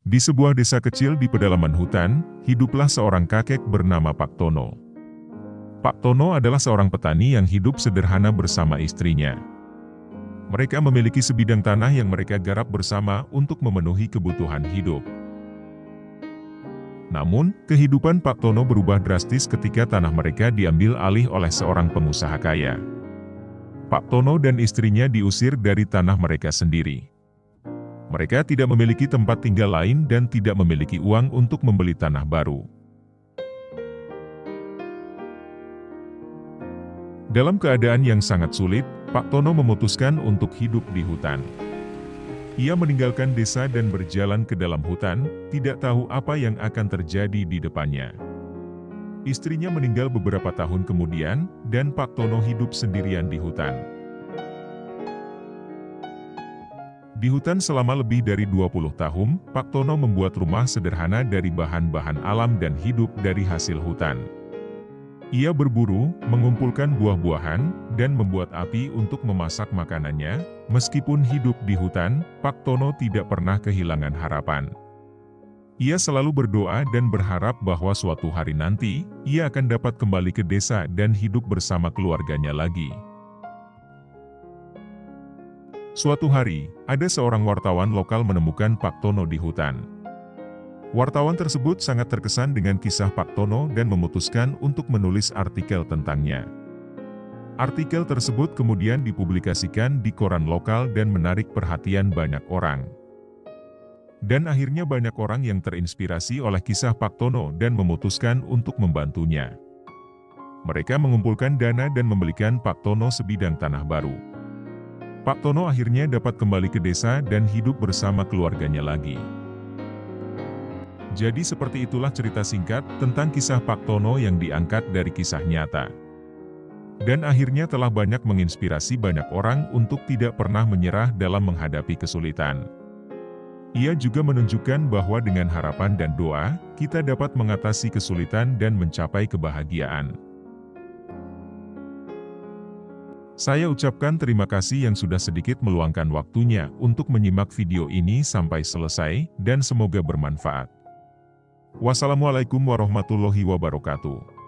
Di sebuah desa kecil di pedalaman hutan, hiduplah seorang kakek bernama Pak Tono. Pak Tono adalah seorang petani yang hidup sederhana bersama istrinya. Mereka memiliki sebidang tanah yang mereka garap bersama untuk memenuhi kebutuhan hidup. Namun, kehidupan Pak Tono berubah drastis ketika tanah mereka diambil alih oleh seorang pengusaha kaya. Pak Tono dan istrinya diusir dari tanah mereka sendiri. Mereka tidak memiliki tempat tinggal lain dan tidak memiliki uang untuk membeli tanah baru. Dalam keadaan yang sangat sulit, Pak Tono memutuskan untuk hidup di hutan. Ia meninggalkan desa dan berjalan ke dalam hutan, tidak tahu apa yang akan terjadi di depannya. Istrinya meninggal beberapa tahun kemudian, dan Pak Tono hidup sendirian di hutan. Di hutan selama lebih dari 20 tahun, Pak Tono membuat rumah sederhana dari bahan-bahan alam dan hidup dari hasil hutan. Ia berburu, mengumpulkan buah-buahan, dan membuat api untuk memasak makanannya. Meskipun hidup di hutan, Pak Tono tidak pernah kehilangan harapan. Ia selalu berdoa dan berharap bahwa suatu hari nanti, ia akan dapat kembali ke desa dan hidup bersama keluarganya lagi. Suatu hari, ada seorang wartawan lokal menemukan Pak Tono di hutan. Wartawan tersebut sangat terkesan dengan kisah Pak Tono dan memutuskan untuk menulis artikel tentangnya. Artikel tersebut kemudian dipublikasikan di koran lokal dan menarik perhatian banyak orang. Dan akhirnya banyak orang yang terinspirasi oleh kisah Pak Tono dan memutuskan untuk membantunya. Mereka mengumpulkan dana dan membelikan Pak Tono sebidang tanah baru. Pak Tono akhirnya dapat kembali ke desa dan hidup bersama keluarganya lagi. Jadi seperti itulah cerita singkat tentang kisah Pak Tono yang diangkat dari kisah nyata. Dan akhirnya telah banyak menginspirasi banyak orang untuk tidak pernah menyerah dalam menghadapi kesulitan. Ia juga menunjukkan bahwa dengan harapan dan doa, kita dapat mengatasi kesulitan dan mencapai kebahagiaan. Saya ucapkan terima kasih yang sudah sedikit meluangkan waktunya untuk menyimak video ini sampai selesai, dan semoga bermanfaat. Wassalamualaikum warahmatullahi wabarakatuh.